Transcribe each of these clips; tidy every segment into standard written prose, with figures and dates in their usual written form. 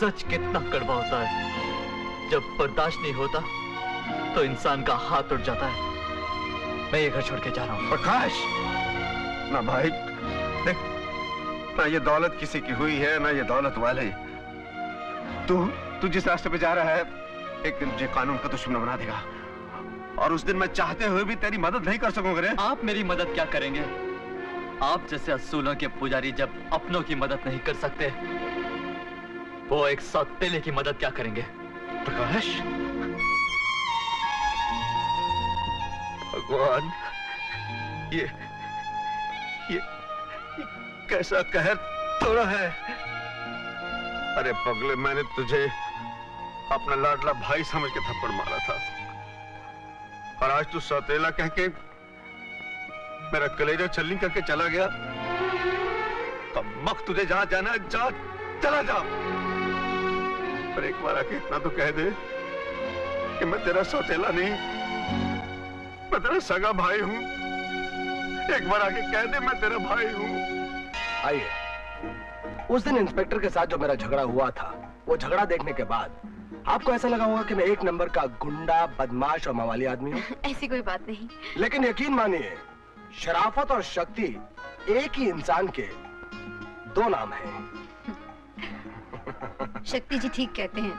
सच कितना कड़वा होता है। जब बर्दाश्त नहीं होता तो इंसान का हाथ उठ जाता है। मैं ये घर छोड़ के जा रहा हूँ। प्रकाश, ना भाई, देख, ना ये दौलत किसी की हुई है, ना ये दौलत वाले। तू जिस रास्ते पे जा रहा है, एक दिन मुझे कानून का दुश्मन बना देगा, और उस दिन मैं चाहते हुए भी तेरी मदद नहीं कर सकूंगा रे। आप मेरी मदद क्या करेंगे? आप जैसे असूलों के पुजारी जब अपनों की मदद नहीं कर सकते, वो एक सौतेले की मदद क्या करेंगे? प्रकाश, भगवान, ये कैसा कहर तोड़ा है। अरे पगले, मैंने तुझे अपना लाडला भाई समझ के थप्पड़ मारा था, और आज तू सौतेला कह के मेरा कलेजा छलनी करके चला गया। तो मख तुझे जहां जाना है जा, चला जा। पर एक बार आके इतना तो कह दे कि मैं तेरा सौतेला नहीं, मैं तेरा सगा भाई हूं। एक बार आके कह दे मैं तेरा भाई हूं। आइए, उस दिन इंस्पेक्टर के साथ जो मेरा झगड़ा हुआ था, वो झगड़ा देखने के बाद आपको ऐसा लगा होगा कि मैं एक नंबर का गुंडा, बदमाश और मवाली आदमी हूँ। ऐसी कोई बात नहीं। लेकिन यकीन मानिए, शराफत और शक्ति एक ही इंसान के दो नाम हैं। शक्ति जी ठीक कहते हैं।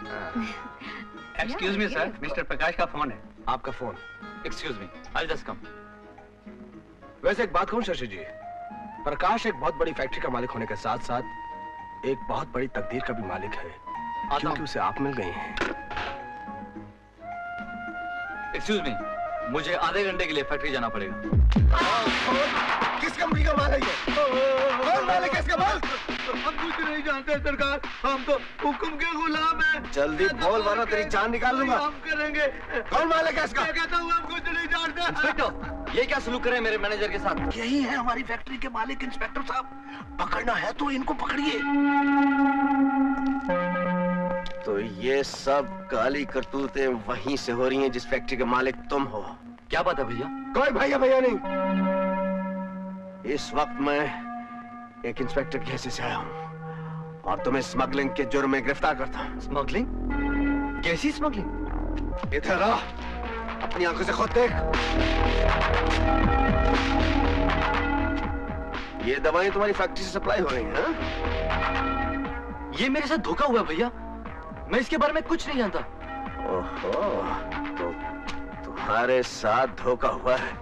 एक्सक्यूज मी सर, मिस्टर प्रकाश का फोन है। आपका phone? Excuse me, I just come. वैसे एक बात कहूं शशि जी, प्रकाश एक बहुत बड़ी फैक्ट्री का मालिक होने के साथ साथ एक बहुत बड़ी तकदीर का भी मालिक है, क्योंकि उसे आप मिल गई हैं। एक्सक्यूज मी, मुझे आधे घंटे के लिए फैक्ट्री जाना पड़ेगा। किस कंपनी का माल है ये? कौन मालिक है इसका माल? हम कुछ नहीं जानते सरकार, हम तो हुक्म के गुलाम हैं। जल्दी बोल वरना तेरी जान निकाल लूंगा। हम करेंगे। कौन मालिक है इसका? मैं कहता हूँ हम कुछ नहीं जानते। इंस्पेक्टर, ये क्या सलूक करे मेरे मैनेजर के साथ? यही है हमारी फैक्ट्री के मालिक इंस्पेक्टर साहब। पकड़ना है तो इनको पकड़िए। तो ये सब काली करतूतें वहीं से हो रही हैं जिस फैक्ट्री के मालिक तुम हो। क्या बात है भैया? कोई भैया भैया नहीं। इस वक्त मैं एक इंस्पेक्टर की हैसियत से आया हूँ और तुम्हें स्मगलिंग के जुर्म में गिरफ्तार करता हूँ। स्मगलिंग? कैसी स्मगलिंग? इधर आ, अपनी आंखों से खुद देख। ये दवाएं तुम्हारी फैक्ट्री से सप्लाई हो रही हैं, हाँ? ये मेरे साथ धोखा हुआ भैया, मैं इसके बारे में कुछ नहीं जानता। ओहो, तो तुम्हारे साथ धोखा हुआ है?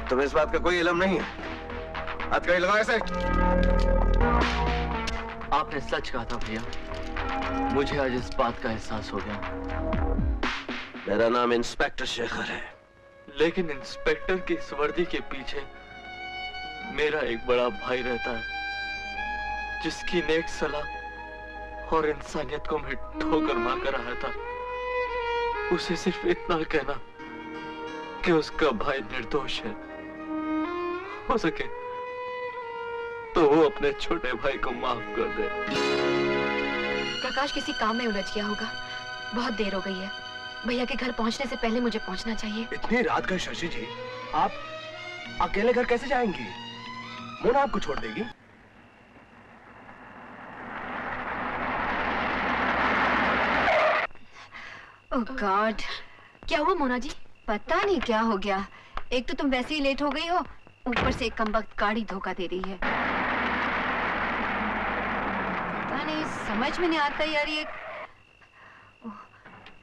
तुम्हें इस बात का कोई इल्म नहीं है? हाथ कहीं लगाओ ऐसे। आपने सच कहा था भैया, मुझे आज इस बात का एहसास हो गया। मेरा नाम इंस्पेक्टर शेखर है। लेकिन इंस्पेक्टर की इस वर्दी के पीछे मेरा एक बड़ा भाई रहता है, जिसकी नेक सलाह और इंसानियत को मैं ठोकर मार कर आया था। उसे सिर्फ इतना कहना कि उसका भाई निर्दोष है, हो सके तो वो अपने छोटे भाई को माफ कर दे। प्रकाश किसी काम में उलझ गया होगा। बहुत देर हो गई है। भैया के घर पहुंचने से पहले मुझे पहुंचना चाहिए। इतनी रात गए शशि जी, आप अकेले घर कैसे जाएंगी? मोना आपको छोड़ देगी? ओह गॉड, क्या हुआ मोना जी? पता नहीं क्या हो गया। एक तो तुम वैसे ही लेट हो गई हो, ऊपर से एक कमबख्त गाड़ी धोखा दे रही है। पता नहीं, समझ में नहीं आता यार ये।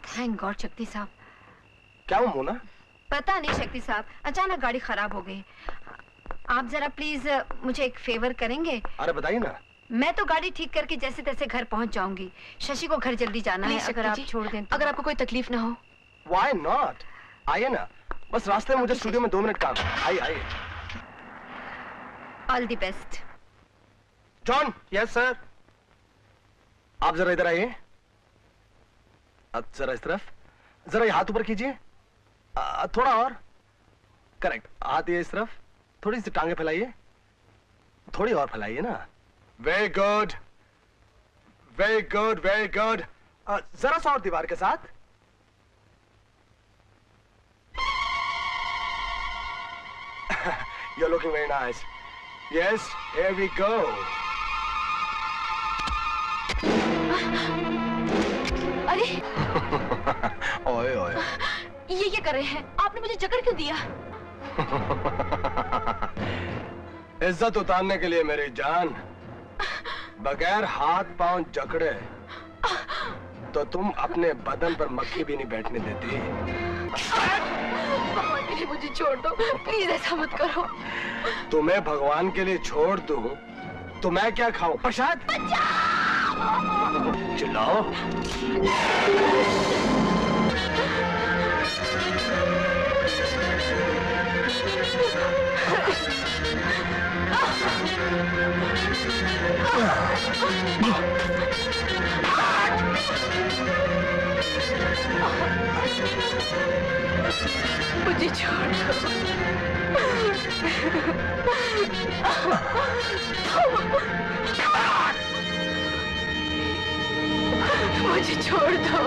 थैंक गॉड शक्ति साहब। क्या हुआ मोना? पता नहीं शक्ति साहब, अचानक गाड़ी खराब हो गई। आप जरा प्लीज मुझे एक फेवर करेंगे? अरे बताइए ना। मैं तो गाड़ी ठीक करके जैसे तैसे घर पहुंच जाऊंगी। शशि को घर जल्दी जाना है। अगर आप छोड़ दें तो। अगर आपको कोई तकलीफ ना हो। Why not? आइए ना, बस रास्ते में मुझे स्टूडियो में 2 मिनट काम है। आइए आइए। All the best. John. Yes sir. आप जरा इधर आइए। जरा इस तरफ। जरा ये हाथ ऊपर कीजिए। थोड़ा और। करेक्ट। हाथ ये इस तरफ। थोड़ी सी टांगे फैलाइए। थोड़ी और फैलाइए ना। Very good, very good, very good. जरा सा और दीवार के साथ। You're looking very nice. Yes, here we go. अरे ओए ओए, ये क्या कर रहे हैं? आपने मुझे जकड़ क्यों दिया? इज्जत उतारने के लिए मेरी जान। बगैर हाथ पांव जकड़े तो तुम अपने बदन पर मक्खी भी नहीं बैठने देती। भगवान के लिए मुझे छोड़ दो, प्लीज ऐसा मत करो। तुम्हें भगवान के लिए छोड़ दूं तो मैं क्या खाऊं? प्रसाद? चिल्लाओ। मुझे छोड़ दो। मुझे छोड़ दो।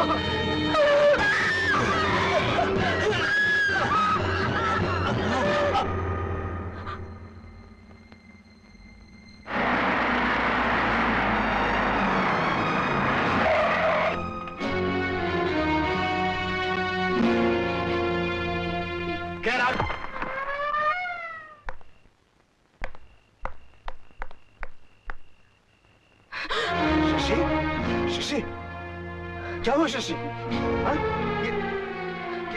Get out! शशि, शशि, क्या हुआ शशि? हाँ?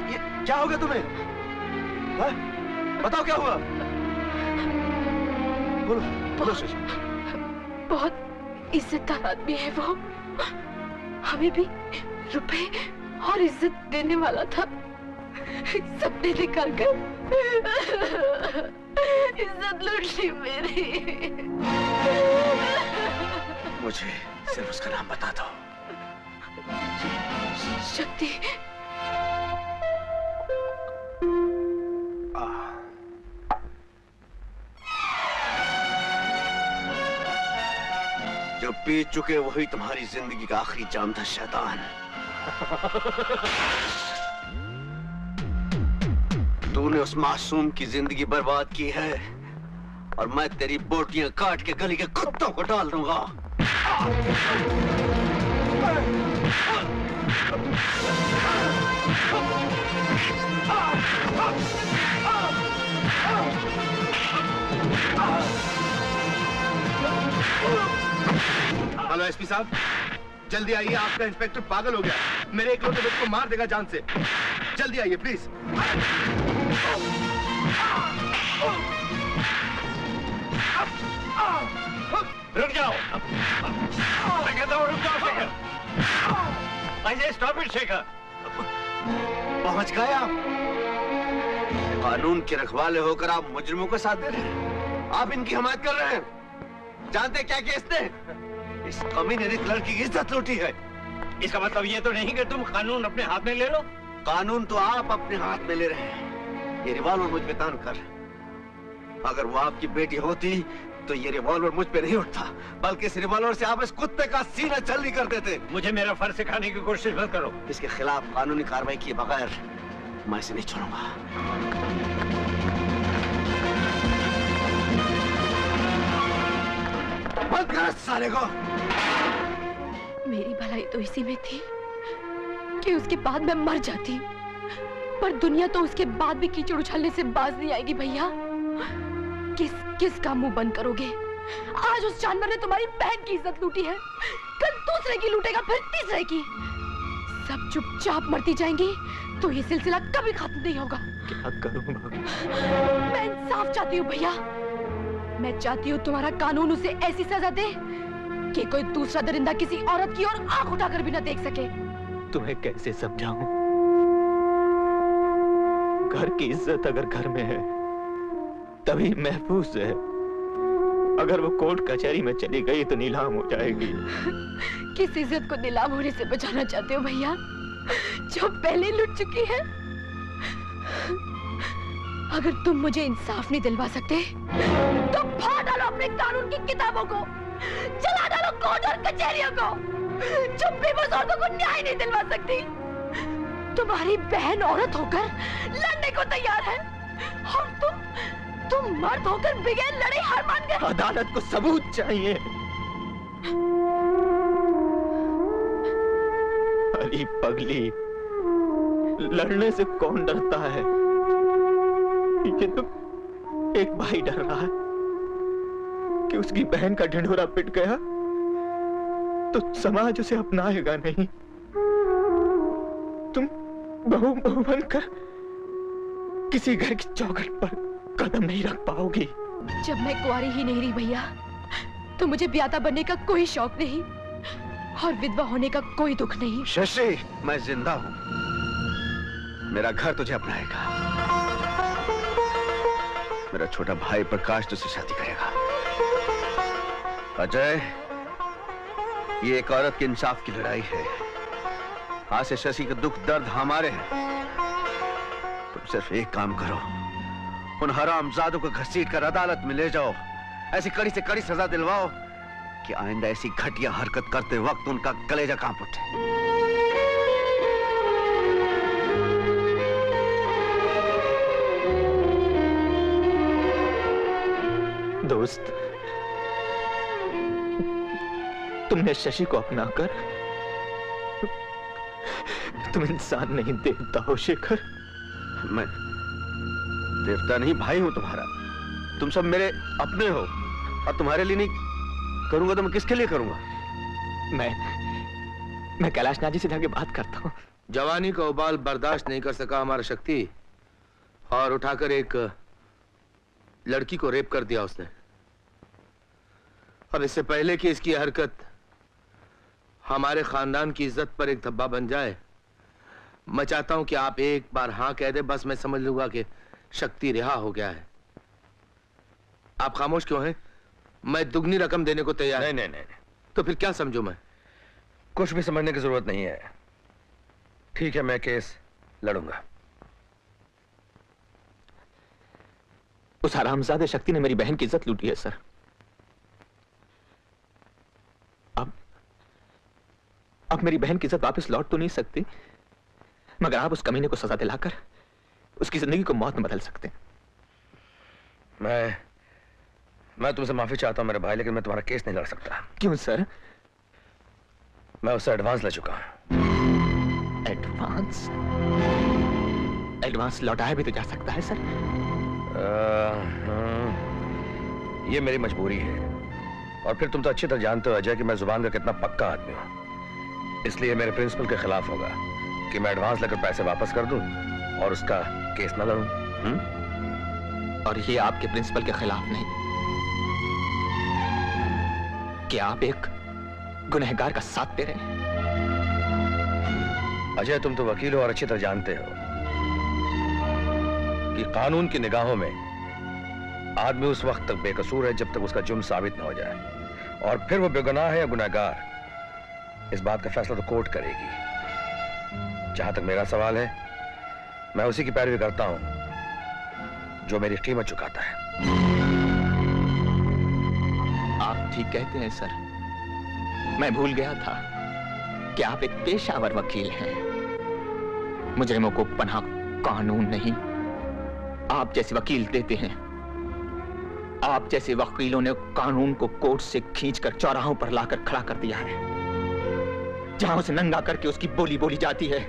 ये क्या हो गया तुम्हें? हाँ? बताओ क्या हुआ? बोलो, बोलो शशि। बहुत इज्जतदार आदमी है वो, हमें भी रुपए और इज्जत देने वाला था। सबने निकाल कर इज्जत लूट ली मेरी। मुझे सिर्फ उसका नाम बता दो। शक्ति। जो पी चुके वही तुम्हारी जिंदगी का आखिरी जाम था शैतान। तूने उस मासूम की जिंदगी बर्बाद की है और मैं तेरी बोटियां काट के गली के कुत्तों को डाल दूंगा। हेलो एसपी साहब, जल्दी आइए, आपका इंस्पेक्टर पागल हो गया। मेरे एक लोटे को मार देगा जान से। जल्दी आइए प्लीज। रुक जाओ। मैं कहता हूँ रुक जाओ शेखर। ऐसे स्टॉप इट शेखर। पहुंच गए आप। कानून के रखवाले होकर आप मुजरिमों का साथ दे रहे हैं। आप इनकी हमायत कर रहे हैं। जानते क्या केस ने? इस कमीने ने एक लड़की की इज्जत लूटी है। इसका मतलब ये तो नहीं कि तुम कानून अपने हाथ में ले लो। कानून तो आप अपने हाथ में ले रहे हैं। ये रिवॉल्वर मुझ पे तान कर। अगर वो आपकी बेटी होती तो ये रिवॉल्वर मुझ पे नहीं उठता, बल्कि इस रिवॉल्वर से आप इस कुत्ते का सीना जल्दी कर देते। मुझे मेरा फर्ज सिखाने की कोशिश मत करो। इसके खिलाफ कानूनी कार्रवाई किए बगैर मैं इसे नहीं छोड़ूंगा। बंद कर साले को। मेरी भलाई तो इसी में थी कि उसके बाद मैं मर जाती, पर दुनिया तो उसके बाद भी कीचड़ उछलने से बाज नहीं आएगी भैया। किस का मुंह बंद करोगे? आज उस जानवर ने तुम्हारी बहन की इज्जत लूटी है, कल दूसरे की लूटेगा, फिर तीसरे की। सब चुपचाप मरती जाएंगी तो ये सिलसिला कभी खत्म नहीं होगा। क्या करूं? मैं इंसाफ चाहती हूँ भैया। मैं चाहती हूँ तुम्हारा कानून उसे ऐसी सजा दे कि कोई दूसरा दरिंदा किसी औरत की ओर आंख उठाकर भी न देख सके। तुम्हें कैसे समझाऊं? घर की इज्जत अगर घर में है तभी महफूज है। अगर वो कोर्ट कचहरी में चली गई तो नीलाम हो जाएगी। किस इज्जत को नीलाम होने से बचाना चाहते हो भैया, जो पहले लुट चुकी है? अगर तुम मुझे इंसाफ नहीं दिलवा सकते तो फाड़ डालो अपने कानून की किताबों को, जला डालो कोर्ट और कचहरियों को। जो बेबस औरतों को न्याय नहीं दिलवा सकती, तुम्हारी बहन औरत होकर लड़ने को तैयार है और तुम मर्द होकर बगैर लड़े हार मान गए। अदालत को सबूत चाहिए। बड़ी पगली, लड़ने से कौन डरता है? ये तो एक भाई डर रहा है कि उसकी बहन का ढिंढोरा पिट गया तो समाज उसे अपनाएगा नहीं। तुम बहू बनकर किसी घर की चौखट पर कदम नहीं रख पाओगी। जब मैं कुंवारी ही नहीं रही भैया, तो मुझे ब्याता बनने का कोई शौक नहीं और विधवा होने का कोई दुख नहीं। शशि, मैं जिंदा हूं, मेरा घर तुझे अपनाएगा। मेरा छोटा भाई प्रकाश तुझसे शादी करेगा। अजय, ये एक औरत के इंसाफ की लड़ाई है। आज से शशि का दुख दर्द हमारे हैं। तुम सिर्फ एक काम करो, उन हरामजादों को घसीट कर अदालत में ले जाओ, ऐसी कड़ी से कड़ी सजा दिलवाओ कि आइंदा ऐसी घटिया हरकत करते वक्त उनका कलेजा कांप उठे। दोस्त, तुमने शशि को अपनाकर तुम इंसान नहीं देवता हो शेखर। मैं देवता नहीं, भाई हूं तुम्हारा। तुम सब मेरे अपने हो और तुम्हारे लिए नहीं करूंगा तो मैं किसके लिए करूंगा? मैं कैलाश नाथ जी से जाके बात करता हूँ। जवानी का उबाल बर्दाश्त नहीं कर सका हमारा शक्ति और उठाकर एक लड़की को रेप कर दिया उसने। और इससे पहले कि इसकी हरकत हमारे खानदान की इज्जत पर एक धब्बा बन जाए, मैं चाहता हूं कि आप एक बार हाँ कह दे, बस मैं समझ लूंगा कि शक्ति रिहा हो गया है। आप खामोश क्यों हैं? मैं दुगनी रकम देने को तैयार। नहीं। तो फिर क्या समझूं मैं? कुछ भी समझने की जरूरत नहीं है। ठीक है, मैं केस लड़ूंगा। उस हरामजादे शक्ति ने मेरी बहन की इज्जत लूटी है सर। अब मेरी बहन की इज्जत वापस लौट तो नहीं सकती, मगर आप उस कमीने को सजा दिलाकर उसकी जिंदगी को मौत में बदल सकते हैं। मैं तुमसे माफी चाहता हूं मेरे भाई, लेकिन मैं तुम्हारा केस नहीं लड़ सकता। क्यों सर? मैं उससे एडवांस ले चुका हूं। एडवांस लौटाया भी तो जा सकता है सर। ये मेरी मजबूरी है, और फिर तुम तो अच्छी तरह जानते हो अजय कि मैं जुबान का कितना पक्का आदमी हूं। इसलिए मेरे प्रिंसिपल के खिलाफ होगा कि मैं एडवांस लेकर पैसे वापस कर दूं और उसका केस न लड़ूं। और ये आपके प्रिंसिपल के खिलाफ नहीं कि आप एक गुनहगार का साथ दे रहे हैं। अजय, तुम तो वकील हो और अच्छी तरह जानते हो कि कानून की निगाहों में आदमी उस वक्त तक बेकसूर है जब तक उसका जुर्म साबित न हो जाए, और फिर वो बेगुनाह है या गुनहगार, इस बात का फैसला तो कोर्ट करेगी। जहां तक मेरा सवाल है, मैं उसी की पैरवी करता हूं जो मेरी कीमत चुकाता है। आप ठीक कहते हैं सर। मैं भूल गया था कि आप एक पेशावर वकील हैं। मुजरिमों को पनाह कानून नहीं, आप जैसे वकील देते हैं। आप जैसे वकीलों ने कानून को कोर्ट से खींचकर चौराहों पर लाकर खड़ा कर दिया है, जहां उसे नंगा करके उसकी बोली बोली जाती है,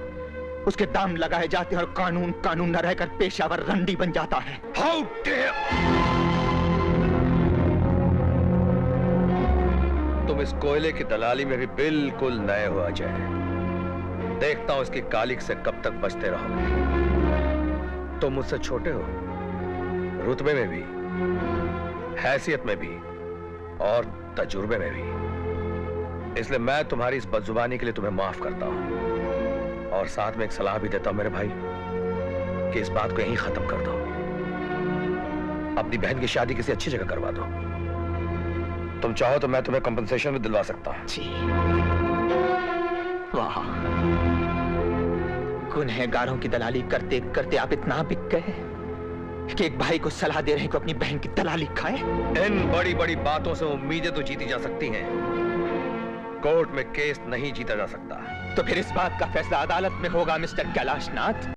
उसके दाम लगाए जाते हैं और कानून कानून न रहकर पेशावर रंडी बन जाता है। How dare! तुम इस कोयले की दलाली में भी बिल्कुल नए हो अजय। देखता हूं इसकी कालिक से कब तक बचते रहोगे। तुम मुझसे छोटे हो, रुतबे में भी, हैसियत में भी और तजुर्बे में भी। इसलिए मैं तुम्हारी इस बदजुबानी के लिए तुम्हें माफ करता हूं, और साथ में एक सलाह भी देता हूं मेरे भाई कि इस बात को यहीं खत्म कर दो। अपनी बहन की शादी किसी अच्छी जगह करवा दो। तुम चाहो तो मैं तुम्हें कंपनसेशन भी दिलवा सकता हूं। जी वाह, गुनहगारों की दलाली करते करते आप इतना बिक गए कि एक भाई को सलाह दे रहे हैं कि अपनी बहन की दलाली खाए। इन बड़ी बड़ी बातों से उम्मीदें तो जीती जा सकती हैं, कोर्ट में केस नहीं जीता जा सकता। तो फिर इस बात का फैसला अदालत में होगा मिस्टर कैलाश नाथ।